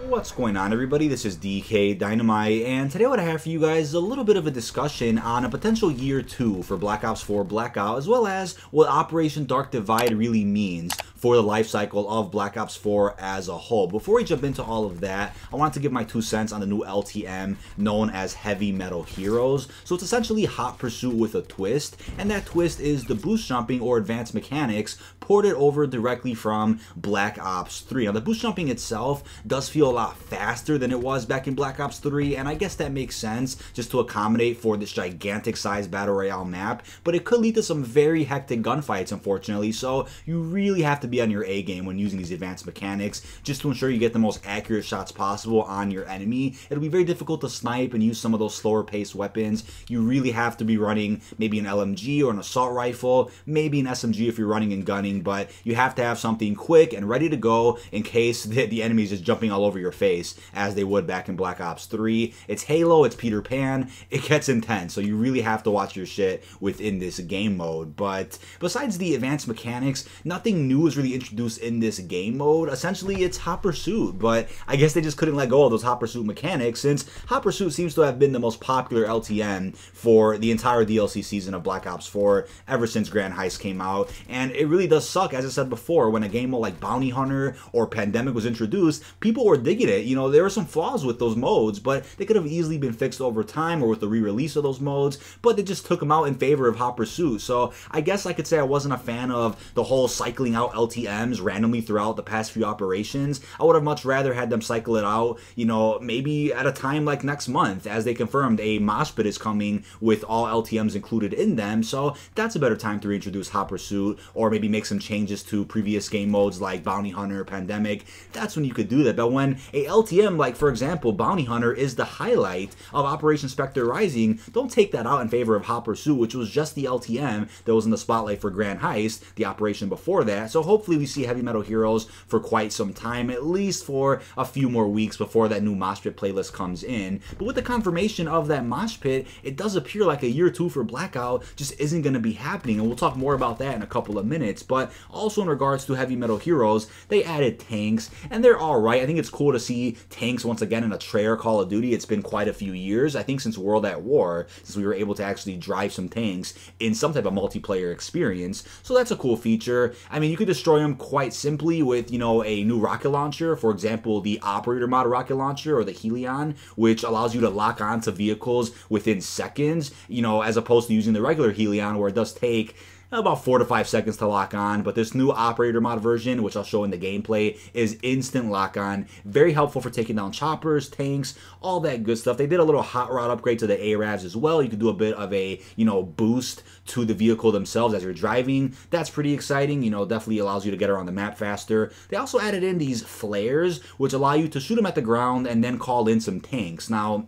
What's going on, everybody? This is dkdynamite, and today what I have for you guys is a little bit of a discussion on a potential year 2 for Black Ops 4 Blackout, as well as what Operation Dark Divide really means for the life cycle of Black Ops 4 as a whole. Before we jump into all of that, I want to give my 2 cents on the new LTM known as Heavy Metal Heroes. So it's essentially Hot Pursuit with a twist, and that twist is the boost jumping or advanced mechanics ported over directly from Black Ops 3. Now the boost jumping itself does feel a lot faster than it was back in Black Ops 3, and I guess that makes sense just to accommodate for this gigantic size battle royale map, but it could lead to some very hectic gunfights, unfortunately, so you really have to be on your A game when using these advanced mechanics just to ensure you get the most accurate shots possible on your enemy. It'll be very difficult to snipe and use some of those slower paced weapons. You really have to be running maybe an LMG or an assault rifle, maybe an SMG if you're running and gunning, but you have to have something quick and ready to go in case the enemy is just jumping all over your face as they would back in Black Ops 3. It's Halo, it's Peter Pan, it gets intense, so you really have to watch your shit within this game mode. But besides the advanced mechanics, nothing new is really introduced in this game mode. Essentially, it's Hot Pursuit, but I guess they just couldn't let go of those Hot Pursuit mechanics since Hot Pursuit seems to have been the most popular LTM for the entire DLC season of Black Ops 4 ever since Grand Heist came out, and it really does suck, as I said before, when a game mode like Bounty Hunter or Pandemic was introduced, people were digging it. You know, there were some flaws with those modes, but they could have easily been fixed over time or with the re-release of those modes, but they just took them out in favor of Hot Pursuit. So I guess I could say I wasn't a fan of the whole cycling out LTMs randomly throughout the past few operations. I would have much rather had them cycle it out, you know, maybe at a time like next month, as they confirmed a mosh pit is coming with all LTMs included in them, so that's a better time to reintroduce Hot Pursuit, or maybe make some changes to previous game modes like Bounty Hunter, Pandemic. That's when you could do that. But when a LTM, like for example Bounty Hunter, is the highlight of Operation Spectre Rising, don't take that out in favor of Hot Pursuit, which was just the LTM that was in the spotlight for Grand Heist, the operation before that. So hopefully we see Heavy Metal Heroes for quite some time, at least for a few more weeks before that new Mosh Pit playlist comes in. But with the confirmation of that Mosh Pit, it does appear like a year 2 for Blackout just isn't going to be happening, and we'll talk more about that in a couple of minutes. But also in regards to Heavy Metal Heroes, they added tanks, and they're alright. I think it's cool to see tanks once again in a Treyarch Call of Duty. It's been quite a few years, I think since World at War, since we were able to actually drive some tanks in some type of multiplayer experience. So that's a cool feature. I mean, you could destroy them quite simply with, you know, a new rocket launcher, for example, the Operator mod rocket launcher or the Helion, which allows you to lock on to vehicles within seconds, you know, as opposed to using the regular Helion where it does take about 4 to 5 seconds to lock on. But this new Operator mod version, which I'll show in the gameplay, is instant lock on. Very helpful for taking down choppers, tanks, all that good stuff. They did a little hot rod upgrade to the ARAVs as well. You can do a bit of a, you know, boost to the vehicle themselves as you're driving. That's pretty exciting. You know, definitely allows you to get around the map faster. They also added in these flares, which allow you to shoot them at the ground and then call in some tanks. Now,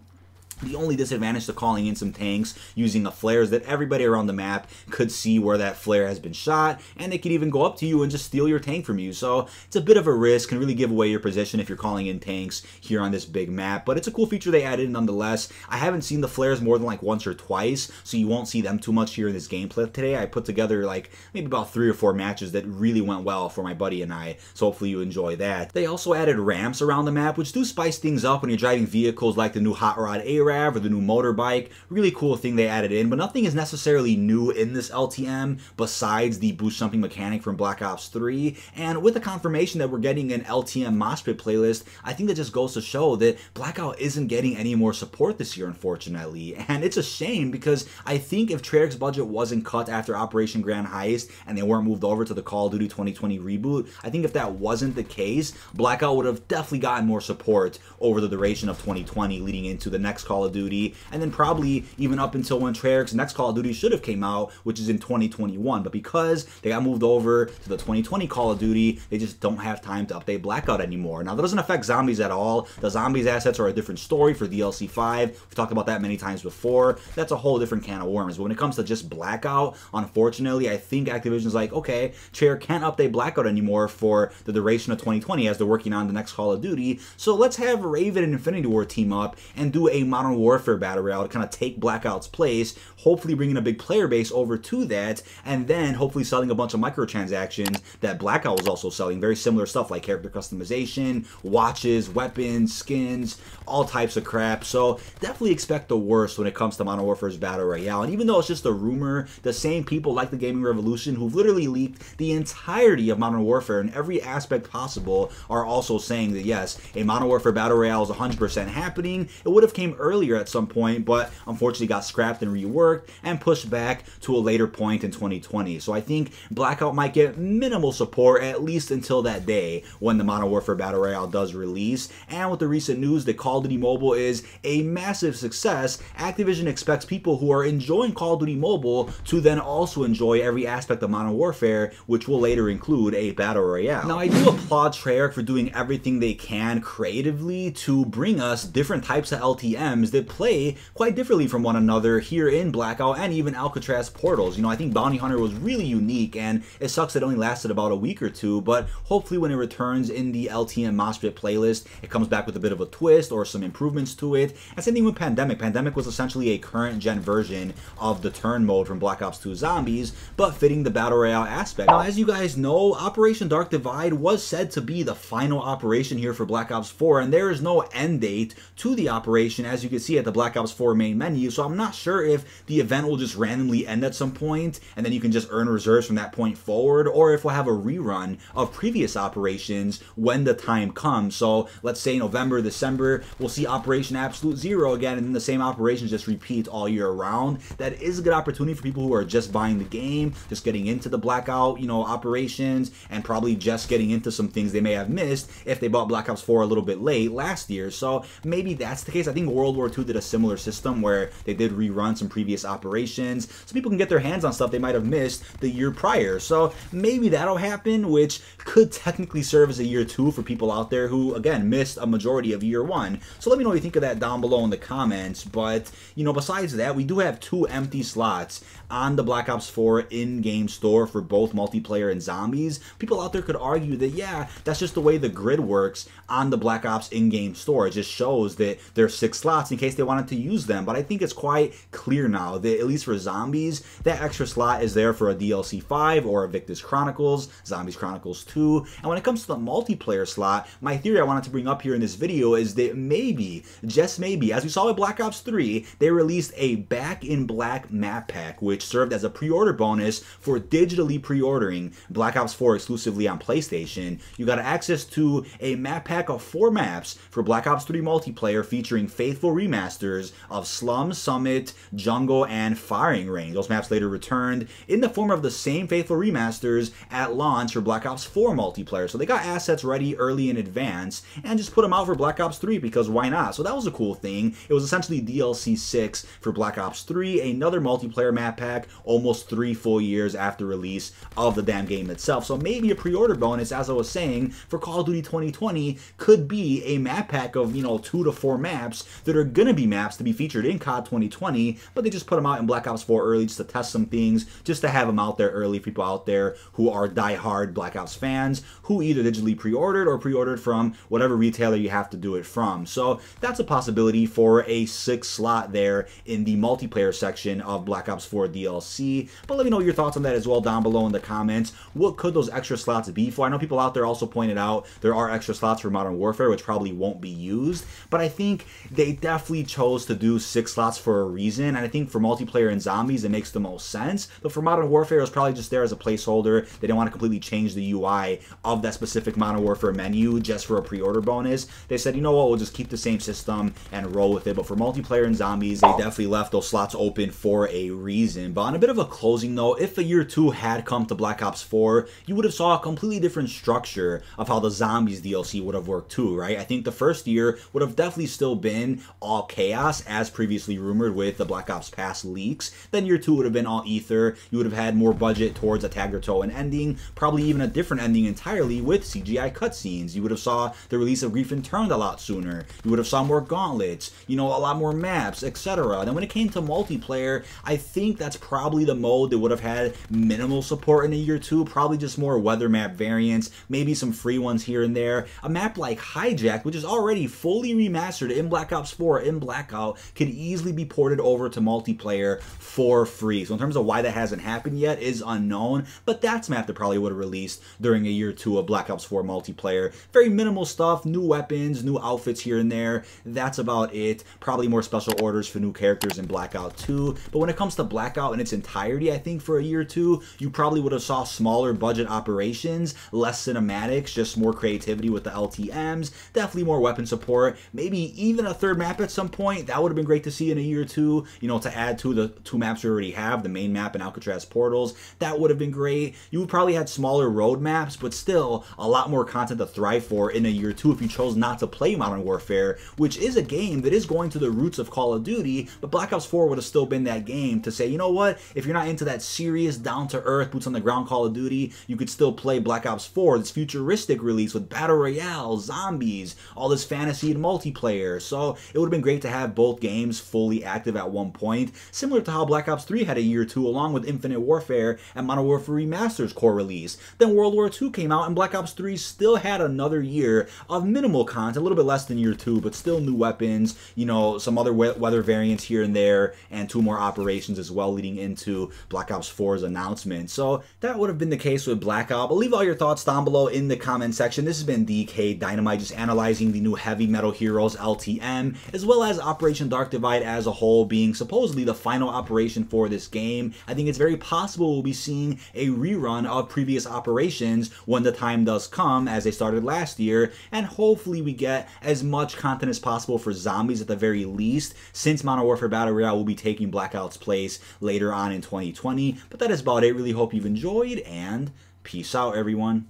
the only disadvantage to calling in some tanks using a flare is that everybody around the map could see where that flare has been shot, and they could even go up to you and just steal your tank from you. So it's a bit of a risk, can really give away your position if you're calling in tanks here on this big map. But it's a cool feature they added nonetheless. I haven't seen the flares more than like once or twice, so you won't see them too much here in this gameplay today. I put together like maybe about 3 or 4 matches that really went well for my buddy and I, so hopefully you enjoy that. They also added ramps around the map, which do spice things up when you're driving vehicles like the new Hot Rod ARAV or the new motorbike. Really cool thing they added in, but nothing is necessarily new in this LTM besides the boost jumping mechanic from Black Ops 3. And with the confirmation that we're getting an LTM Mosh Pit playlist, I think that just goes to show that Blackout isn't getting any more support this year, unfortunately. And it's a shame, because I think if Treyarch's budget wasn't cut after Operation Grand Heist and they weren't moved over to the Call of Duty 2020 reboot, I think if that wasn't the case, Blackout would have definitely gotten more support over the duration of 2020 leading into the next Call of Duty, and then probably even up until when Treyarch's next Call of Duty should have came out, which is in 2021. But because they got moved over to the 2020 Call of Duty, they just don't have time to update Blackout anymore. Now, that doesn't affect Zombies at all. The Zombies assets are a different story for DLC 5. We've talked about that many times before. That's a whole different can of worms. But when it comes to just Blackout, unfortunately, I think Activision's like, okay, Treyarch can't update Blackout anymore for the duration of 2020 as they're working on the next Call of Duty, so let's have Raven and Infinity Ward team up and do a Modern Modern Warfare Battle Royale to kind of take Blackout's place, hopefully bringing a big player base over to that, and then hopefully selling a bunch of microtransactions that Blackout was also selling. Very similar stuff like character customization, watches, weapons, skins, all types of crap. So definitely expect the worst when it comes to Modern Warfare's Battle Royale. And even though it's just a rumor, the same people like the Gaming Revolution who've literally leaked the entirety of Modern Warfare in every aspect possible are also saying that yes, a Modern Warfare Battle Royale is 100% happening. It would have came earlier at some point, but unfortunately got scrapped and reworked and pushed back to a later point in 2020. So I think Blackout might get minimal support at least until that day when the Modern Warfare Battle Royale does release. And with the recent news that Call of Duty Mobile is a massive success, Activision expects people who are enjoying Call of Duty Mobile to then also enjoy every aspect of Modern Warfare, which will later include a Battle Royale. Now I do applaud Treyarch for doing everything they can creatively to bring us different types of LTMs that play quite differently from one another here in Blackout and even Alcatraz Portals. You know, I think Bounty Hunter was really unique, and it sucks it only lasted about a week or two, but hopefully when it returns in the LTM Mosh Pit playlist, it comes back with a bit of a twist or some improvements to it. And same thing with Pandemic. Pandemic was essentially a current gen version of the turn mode from Black Ops 2 Zombies, but fitting the Battle Royale aspect. Now, as you guys know, Operation Dark Divide was said to be the final operation here for Black Ops 4, and there is no end date to the operation, as you can see at the Black Ops 4 main menu, so I'm not sure if the event will just randomly end at some point, and then you can just earn reserves from that point forward, or if we'll have a rerun of previous operations when the time comes. So let's say November, December, we'll see Operation Absolute Zero again, and then the same operations just repeat all year round. That is a good opportunity for people who are just buying the game, just getting into the Blackout, you know, operations, and probably just getting into some things they may have missed if they bought Black Ops 4 a little bit late last year. So maybe that's the case. I think World War II did a similar system where they did rerun some previous operations so people can get their hands on stuff they might have missed the year prior. So maybe that'll happen, which could technically serve as a year 2 for people out there who, again, missed a majority of year 1. So let me know what you think of that down below in the comments. But, you know, besides that, we do have 2 empty slots on the Black Ops 4 in-game store for both multiplayer and zombies. People out there could argue that, yeah, that's just the way the grid works on the Black Ops in-game store. It just shows that there's 6 slots in case they wanted to use them. But I think it's quite clear now that, at least for zombies, that extra slot is there for a DLC 5 or a Victus Chronicles, Zombies Chronicles 2. And when it comes to the multiplayer slot, my theory I wanted to bring up here in this video is that maybe, just maybe, as we saw with Black Ops 3, they released a Back in Black map pack, which served as a pre-order bonus for digitally pre-ordering Black Ops 4 exclusively on PlayStation. You got access to a map pack of 4 maps for Black Ops 3 multiplayer featuring faithful remasters of Slum, Summit, Jungle, and Firing Range. Those maps later returned in the form of the same faithful remasters at launch for Black Ops 4 multiplayer. So they got assets ready early in advance and just put them out for Black Ops 3 because why not? So that was a cool thing. It was essentially DLC 6 for Black Ops 3, another multiplayer map pack almost 3 full years after release of the damn game itself. So maybe a pre-order bonus, as I was saying, for Call of Duty 2020 could be a map pack of, you know, 2 to 4 maps that are gonna be maps to be featured in COD 2020, but they just put them out in Black Ops 4 early just to test some things, just to have them out there early for people out there who are die-hard Black Ops fans who either digitally pre-ordered or pre-ordered from whatever retailer you have to do it from. So that's a possibility for a 6 slot there in the multiplayer section of Black Ops 4 DLC. But let me know your thoughts on that as well down below in the comments. What could those extra slots be for? I know people out there also pointed out there are extra slots for Modern Warfare, which probably won't be used, but I think they definitely chose to do 6 slots for a reason, and I think for multiplayer and zombies it makes the most sense. But for Modern Warfare, it was probably just there as a placeholder. They didn't want to completely change the UI of that specific Modern Warfare menu just for a pre-order bonus. They said, you know what, we'll just keep the same system and roll with it. But for multiplayer and zombies, they definitely left those slots open for a reason. But on a bit of a closing note, if the year 2 had come to Black Ops 4, you would have saw a completely different structure of how the zombies DLC would have worked too, right? I think the first year would have definitely still been all chaos, as previously rumored with the Black Ops Pass leaks. Then year 2 would have been all ether. You would have had more budget towards a tag or toe and ending, probably even a different ending entirely with CGI cutscenes. You would have saw the release of Grief Interned a lot sooner. You would have saw more gauntlets, you know, a lot more maps, etc. Then when it came to multiplayer, I think that's probably the mode that would have had minimal support in the year 2, probably just more weather map variants, maybe some free ones here and there. A map like Hijacked, which is already fully remastered in Black Ops 4 4 in Blackout could easily be ported over to multiplayer for free. So in terms of why that hasn't happened yet is unknown, but that's map that probably would have released during a year or two of Black Ops 4 multiplayer. Very minimal stuff, new weapons, new outfits here and there. That's about it. Probably more special orders for new characters in Blackout 2. But when it comes to Blackout in its entirety, I think for a year or two, you probably would have saw smaller budget operations, less cinematics, just more creativity with the LTMs, definitely more weapon support, maybe even a third map at some point. That would have been great to see in a year or two, you know, to add to the 2 maps we already have, the main map and Alcatraz portals. That would have been great. You would probably had smaller road maps, but still a lot more content to thrive for in a year or two if you chose not to play Modern Warfare, which is a game that is going to the roots of Call of Duty, but Black Ops 4 would have still been that game to say, you know what, if you're not into that serious, down-to-earth, boots-on-the-ground Call of Duty, you could still play Black Ops 4, this futuristic release with Battle Royale, zombies, all this fantasy and multiplayer. So it would have been great to have both games fully active at one point, similar to how Black Ops 3 had a year or two along with Infinite Warfare and Modern Warfare Remastered's core release. Then World War II came out and Black Ops 3 still had another year of minimal content, a little bit less than year 2, but still new weapons, you know, some other weather variants here and there, and 2 more operations as well leading into Black Ops 4's announcement. So that would have been the case with Blackout, but leave all your thoughts down below in the comment section. This has been dkdynamite, just analyzing the new Heavy Metal Heroes LTM, as well as Operation Dark Divide as a whole being supposedly the final operation for this game. I think it's very possible we'll be seeing a rerun of previous operations when the time does come, as they started last year, and hopefully we get as much content as possible for zombies at the very least, since Modern Warfare Battle Royale will be taking Blackout's place later on in 2020. But that is about it. Really hope you've enjoyed, and peace out, everyone.